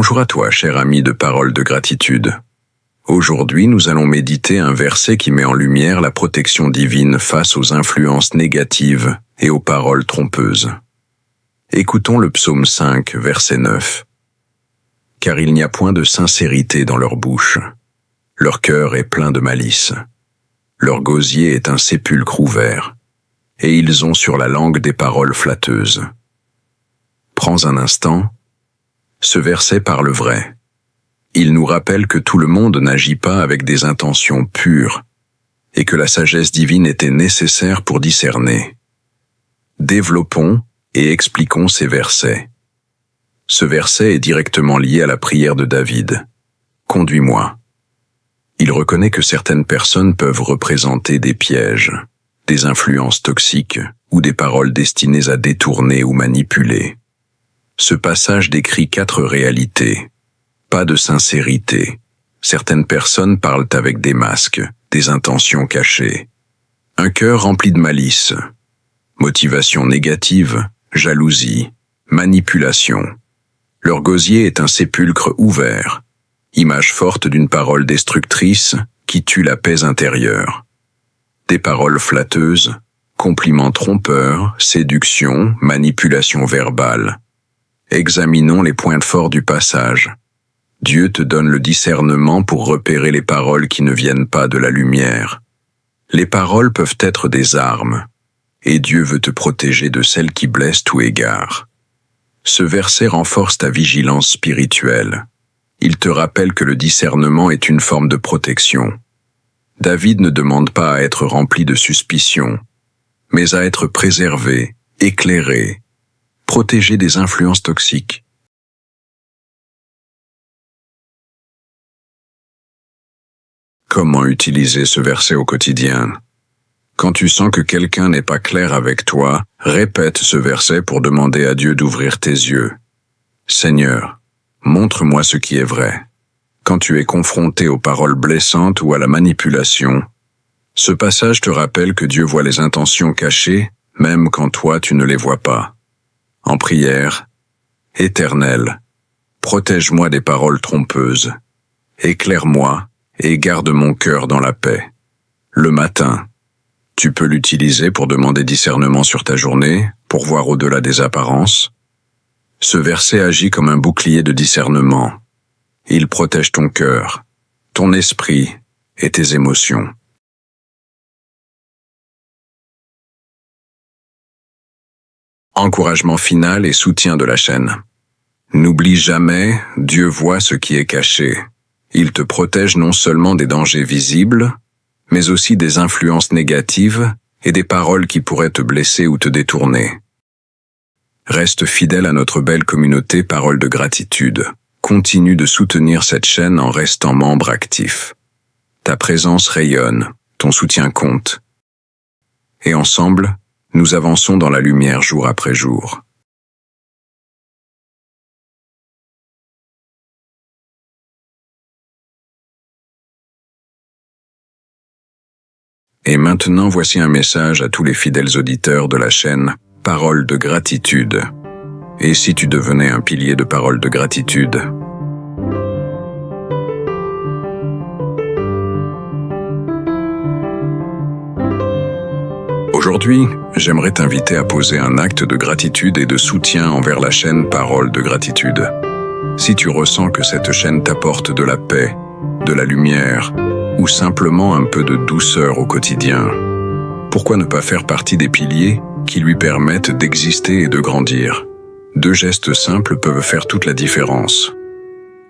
Bonjour à toi, cher ami de Paroles de Gratitude. Aujourd'hui, nous allons méditer un verset qui met en lumière la protection divine face aux influences négatives et aux paroles trompeuses. Écoutons le psaume 5, verset 9. « Car il n'y a point de sincérité dans leur bouche. Leur cœur est plein de malice. Leur gosier est un sépulcre ouvert. Et ils ont sur la langue des paroles flatteuses. » Prends un instant. Ce verset parle vrai. Il nous rappelle que tout le monde n'agit pas avec des intentions pures et que la sagesse divine était nécessaire pour discerner. Développons et expliquons ces versets. Ce verset est directement lié à la prière de David. « Conduis-moi ». Il reconnaît que certaines personnes peuvent représenter des pièges, des influences toxiques ou des paroles destinées à détourner ou manipuler. Ce passage décrit 4 réalités. Pas de sincérité. Certaines personnes parlent avec des masques, des intentions cachées. Un cœur rempli de malice. Motivation négative, jalousie, manipulation. Leur gosier est un sépulcre ouvert. Image forte d'une parole destructrice qui tue la paix intérieure. Des paroles flatteuses, compliments trompeurs, séduction, manipulation verbale. Examinons les points forts du passage. Dieu te donne le discernement pour repérer les paroles qui ne viennent pas de la lumière. Les paroles peuvent être des armes, et Dieu veut te protéger de celles qui blessent ou égarent. Ce verset renforce ta vigilance spirituelle. Il te rappelle que le discernement est une forme de protection. David ne demande pas à être rempli de suspicion, mais à être préservé, éclairé, protégé des influences toxiques. Comment utiliser ce verset au quotidien? Quand tu sens que quelqu'un n'est pas clair avec toi, répète ce verset pour demander à Dieu d'ouvrir tes yeux. Seigneur, montre-moi ce qui est vrai. Quand tu es confronté aux paroles blessantes ou à la manipulation, ce passage te rappelle que Dieu voit les intentions cachées, même quand toi tu ne les vois pas. En prière, Éternel, protège-moi des paroles trompeuses, éclaire-moi et garde mon cœur dans la paix. Le matin, tu peux l'utiliser pour demander discernement sur ta journée, pour voir au-delà des apparences. Ce verset agit comme un bouclier de discernement. Il protège ton cœur, ton esprit et tes émotions. Encouragement final et soutien de la chaîne. N'oublie jamais, Dieu voit ce qui est caché. Il te protège non seulement des dangers visibles, mais aussi des influences négatives et des paroles qui pourraient te blesser ou te détourner. Reste fidèle à notre belle communauté Paroles de Gratitude. Continue de soutenir cette chaîne en restant membre actif. Ta présence rayonne, ton soutien compte. Et ensemble, nous avançons dans la lumière jour après jour. Et maintenant, voici un message à tous les fidèles auditeurs de la chaîne Paroles de Gratitude. Et si tu devenais un pilier de Paroles de Gratitude? Aujourd'hui, j'aimerais t'inviter à poser un acte de gratitude et de soutien envers la chaîne Paroles de Gratitude. Si tu ressens que cette chaîne t'apporte de la paix, de la lumière, ou simplement un peu de douceur au quotidien, pourquoi ne pas faire partie des piliers qui lui permettent d'exister et de grandir? 2 gestes simples peuvent faire toute la différence.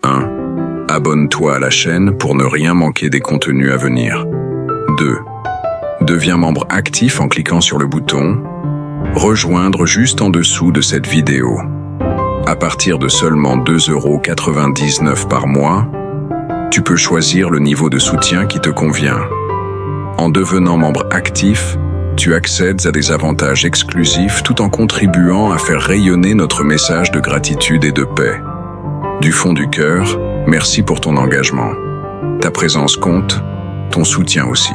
1. Abonne-toi à la chaîne pour ne rien manquer des contenus à venir. 2. Deviens membre actif en cliquant sur le bouton « Rejoindre » juste en dessous de cette vidéo. À partir de seulement 2,99 € par mois, tu peux choisir le niveau de soutien qui te convient. En devenant membre actif, tu accèdes à des avantages exclusifs tout en contribuant à faire rayonner notre message de gratitude et de paix. Du fond du cœur, merci pour ton engagement. Ta présence compte, ton soutien aussi.